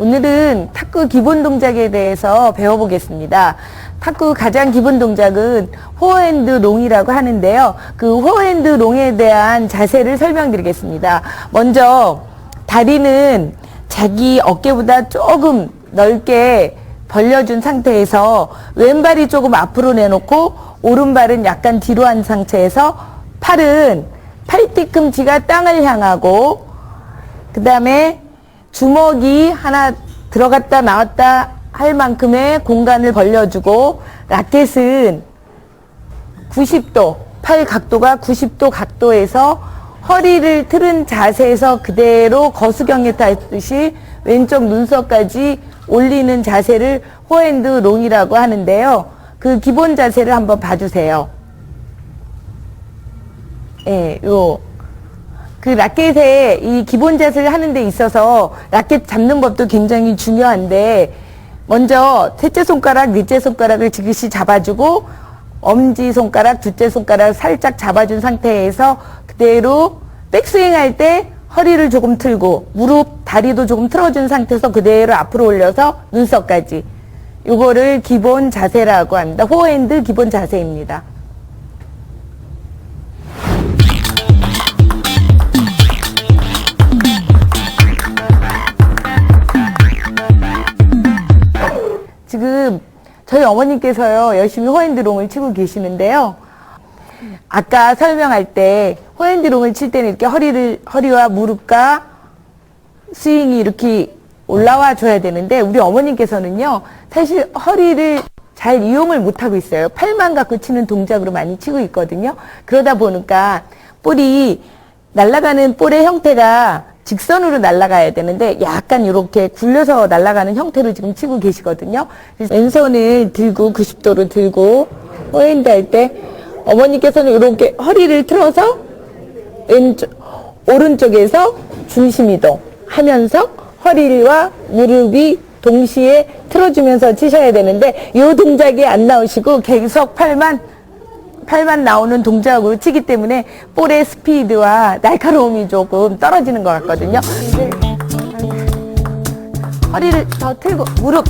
오늘은 탁구 기본 동작에 대해서 배워보겠습니다. 탁구 가장 기본 동작은 포핸드 롱이라고 하는데요. 그 포핸드 롱에 대한 자세를 설명드리겠습니다. 먼저 다리는 자기 어깨보다 조금 넓게 벌려준 상태에서 왼발이 조금 앞으로 내놓고 오른발은 약간 뒤로 한 상태에서 팔은 팔 뒤꿈치가 땅을 향하고 그 다음에 주먹이 하나 들어갔다 나왔다 할 만큼의 공간을 벌려주고 라켓은 90도, 팔 각도가 90도 각도에서 허리를 틀은 자세에서 그대로 거수경에 닿듯이 왼쪽 눈썹까지 올리는 자세를 포핸드 롱이라고 하는데요. 그 기본 자세를 한번 봐주세요. 예, 그 라켓의 이 기본 자세를 하는 데 있어서 라켓 잡는 법도 굉장히 중요한데 먼저 셋째 손가락, 넷째 손가락을 지그시 잡아주고 엄지손가락, 둘째 손가락 살짝 잡아준 상태에서 그대로 백스윙 할 때 허리를 조금 틀고 무릎, 다리도 조금 틀어준 상태에서 그대로 앞으로 올려서 눈썹까지 요거를 기본 자세라고 합니다. 포핸드 기본 자세입니다. 지금 저희 어머님께서요 열심히 포핸드롱을 치고 계시는데요. 아까 설명할 때 포핸드롱을 칠 때는 이렇게 허리와 무릎과 스윙이 이렇게 올라와 줘야 되는데 우리 어머님께서는요 사실 허리를 잘 이용을 못하고 있어요. 팔만 갖고 치는 동작으로 많이 치고 있거든요. 그러다 보니까 볼이 날아가는 볼의 형태가 직선으로 날아가야 되는데 약간 이렇게 굴려서 날아가는 형태로 지금 치고 계시거든요. 그래서 왼손을 들고 90도로 들고 포핸드 할 때 어머니께서는 이렇게 허리를 틀어서 오른쪽에서 중심 이동 하면서 허리와 무릎이 동시에 틀어주면서 치셔야 되는데 이 동작이 안 나오시고 계속 팔만 나오는 동작으로 치기 때문에 볼의 스피드와 날카로움이 조금 떨어지는 것 같거든요. 허리를 더 틀고 무릎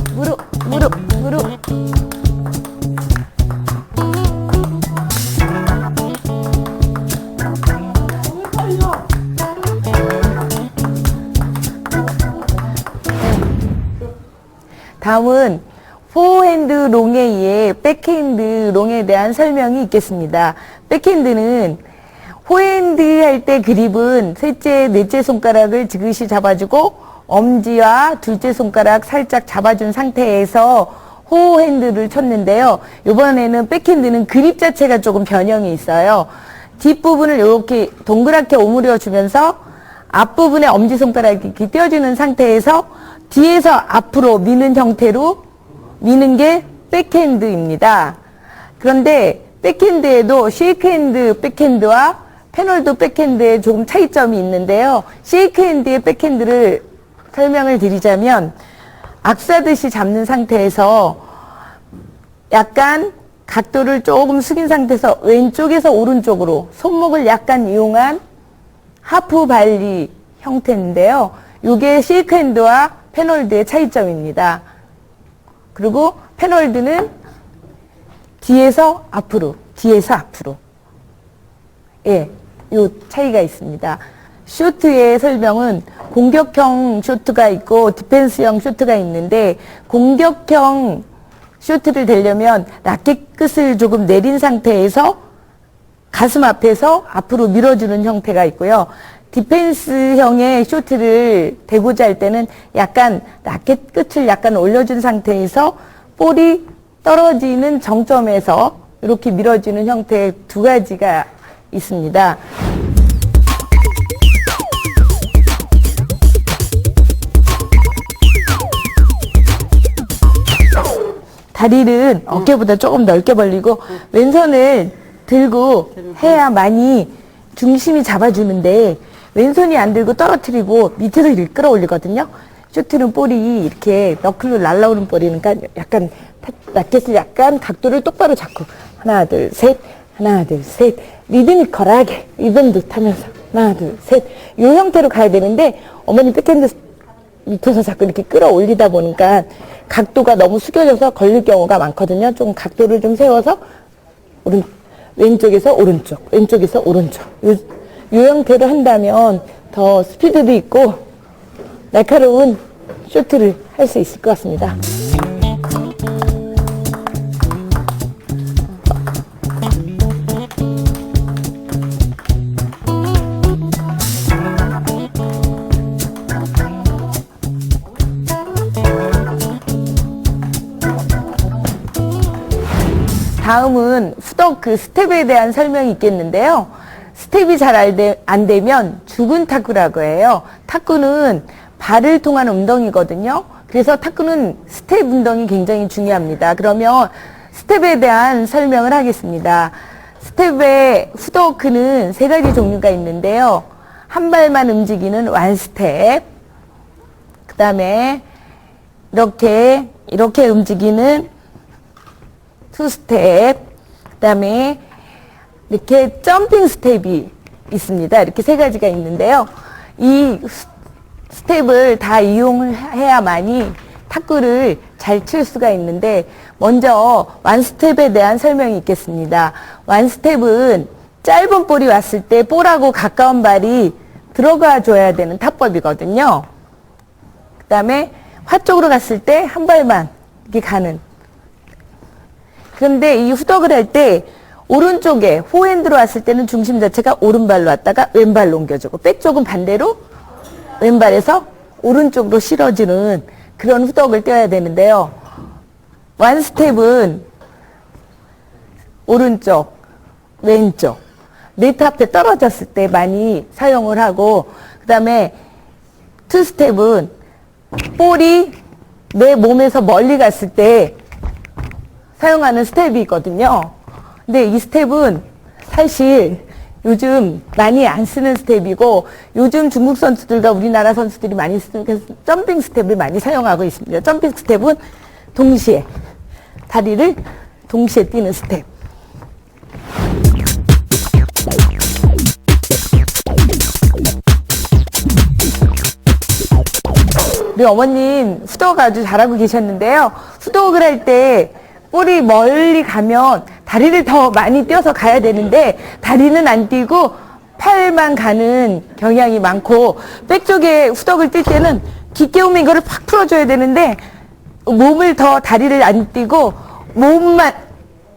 다음은 포핸드 롱에 의해 백핸드 롱에 대한 설명이 있겠습니다. 백핸드는 포핸드 할 때 그립은 셋째, 넷째 손가락을 지그시 잡아주고 엄지와 둘째 손가락 살짝 잡아준 상태에서 포핸드를 쳤는데요. 이번에는 백핸드는 그립 자체가 조금 변형이 있어요. 뒷부분을 이렇게 동그랗게 오므려 주면서 앞부분에 엄지손가락이 이렇게 띄워주는 상태에서 뒤에서 앞으로 미는 형태로 미는 게 백핸드입니다. 그런데 백핸드에도 쉐이크핸드 백핸드와 패널드 백핸드에 조금 차이점이 있는데요. 쉐이크핸드의 백핸드를 설명을 드리자면 악사듯이 잡는 상태에서 약간 각도를 조금 숙인 상태에서 왼쪽에서 오른쪽으로 손목을 약간 이용한 하프 발리 형태인데요. 이게 쉐이크핸드와 패널드의 차이점입니다. 그리고 패널드는 뒤에서 앞으로. 예, 요 차이가 있습니다. 쇼트의 설명은 공격형 쇼트가 있고 디펜스형 쇼트가 있는데 공격형 쇼트를 되려면 라켓 끝을 조금 내린 상태에서 가슴 앞에서 앞으로 밀어주는 형태가 있고요. 디펜스형의 쇼트를 대고자 할 때는 약간 라켓 끝을 약간 올려준 상태에서 볼이 떨어지는 정점에서 이렇게 밀어주는 형태의 두 가지가 있습니다. 다리를 어깨보다 조금 넓게 벌리고 왼손을 들고 해야 많이 중심이 잡아주는데 왼손이 안 들고 떨어뜨리고 밑에서 이렇게 끌어올리거든요. 쇼트는 볼이 이렇게 너클로 날라오는 볼이니까 약간 라켓을 약간 각도를 똑바로 잡고 하나 둘 셋 리드미컬하게 리듬도 타면서 하나 둘 셋 이 형태로 가야 되는데 어머니 백핸드 밑에서 자꾸 이렇게 끌어올리다 보니까 각도가 너무 숙여져서 걸릴 경우가 많거든요. 좀 각도를 좀 세워서 왼쪽에서 오른쪽, 왼쪽에서 오른쪽. 요 형태로 한다면 더 스피드도 있고 날카로운 쇼트를 할 수 있을 것 같습니다. 다음은 후덕 그 스텝에 대한 설명이 있겠는데요. 스텝이 잘 안 되면 죽은 탁구라고 해요. 탁구는 발을 통한 운동이거든요. 그래서 탁구는 스텝 운동이 굉장히 중요합니다. 그러면 스텝에 대한 설명을 하겠습니다. 스텝의 후덕크는 3가지 종류가 있는데요. 한 발만 움직이는 완 스텝, 그 다음에 이렇게 움직이는 투 스텝, 그 다음에 이렇게 점핑 스텝이 있습니다. 이렇게 3가지가 있는데요. 이 스텝을 다 이용해야만이 탁구를 잘 칠 수가 있는데, 먼저 완 스텝에 대한 설명이 있겠습니다. 완 스텝은 짧은 볼이 왔을 때 볼하고 가까운 발이 들어가 줘야 되는 타법이거든요. 그 다음에 화 쪽으로 갔을 때 한 발만 이렇게 가는. 그런데 이 후덕을 할 때 오른쪽에 포핸드로 왔을 때는 중심 자체가 오른발로 왔다가 왼발로 옮겨주고, 백쪽은 반대로 왼발에서 오른쪽으로 실어지는 그런 후덕을 떼어야 되는데요. 완 스텝은 오른쪽, 왼쪽, 네트 앞에 떨어졌을 때 많이 사용을 하고, 그 다음에 투 스텝은 볼이 내 몸에서 멀리 갔을 때 사용하는 스텝이 있거든요. 근데 이 스텝은 사실 요즘 많이 안 쓰는 스텝이고, 요즘 중국 선수들과 우리나라 선수들이 많이 쓰는 점핑 스텝을 많이 사용하고 있습니다. 점핑 스텝은 동시에 다리를 동시에 뛰는 스텝. 우리 어머님 후덕 아주 잘하고 계셨는데요. 후덕을 할 때 볼이 멀리 가면 다리를 더 많이 띄어서 가야 되는데, 다리는 안 띄고 팔만 가는 경향이 많고, 백쪽에 후덕을 뛸 때는 깊게 오면 이거를 팍 풀어줘야 되는데, 몸을 더 다리를 안 띄고 몸만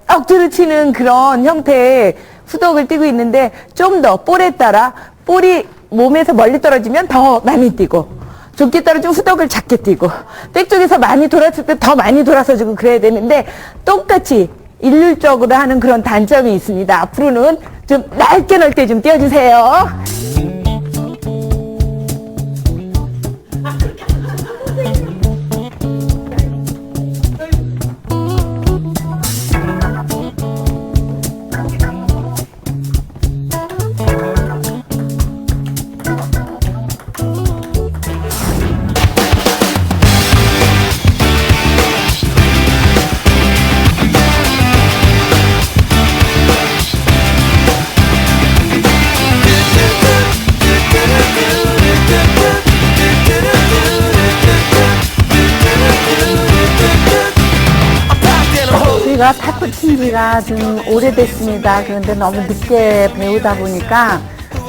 억지로 치는 그런 형태의 후덕을 띄고 있는데, 좀 더 볼에 따라 볼이 몸에서 멀리 떨어지면 더 많이 뛰고, 좁게 떨어지면 후덕을 작게 뛰고, 백쪽에서 많이 돌았을 때 더 많이 돌아서 주고 그래야 되는데, 똑같이 일률적으로 하는 그런 단점이 있습니다. 앞으로는 좀 넓게 좀 띄워주세요. 제가 탁구 친 지가 좀 오래됐습니다. 그런데 너무 늦게 배우다 보니까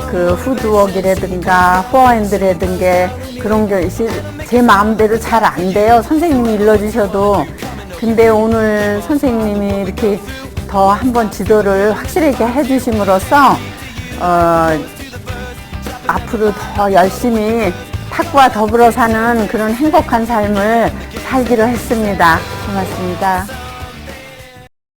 그 푸드웍이라든가 포핸드라든가 그런 게 제 마음대로 잘 안 돼요. 선생님이 일러주셔도. 근데 오늘 선생님이 이렇게 더 한번 지도를 확실하게 해주심으로써 앞으로 더 열심히 탁구와 더불어 사는 그런 행복한 삶을 살기로 했습니다. 고맙습니다.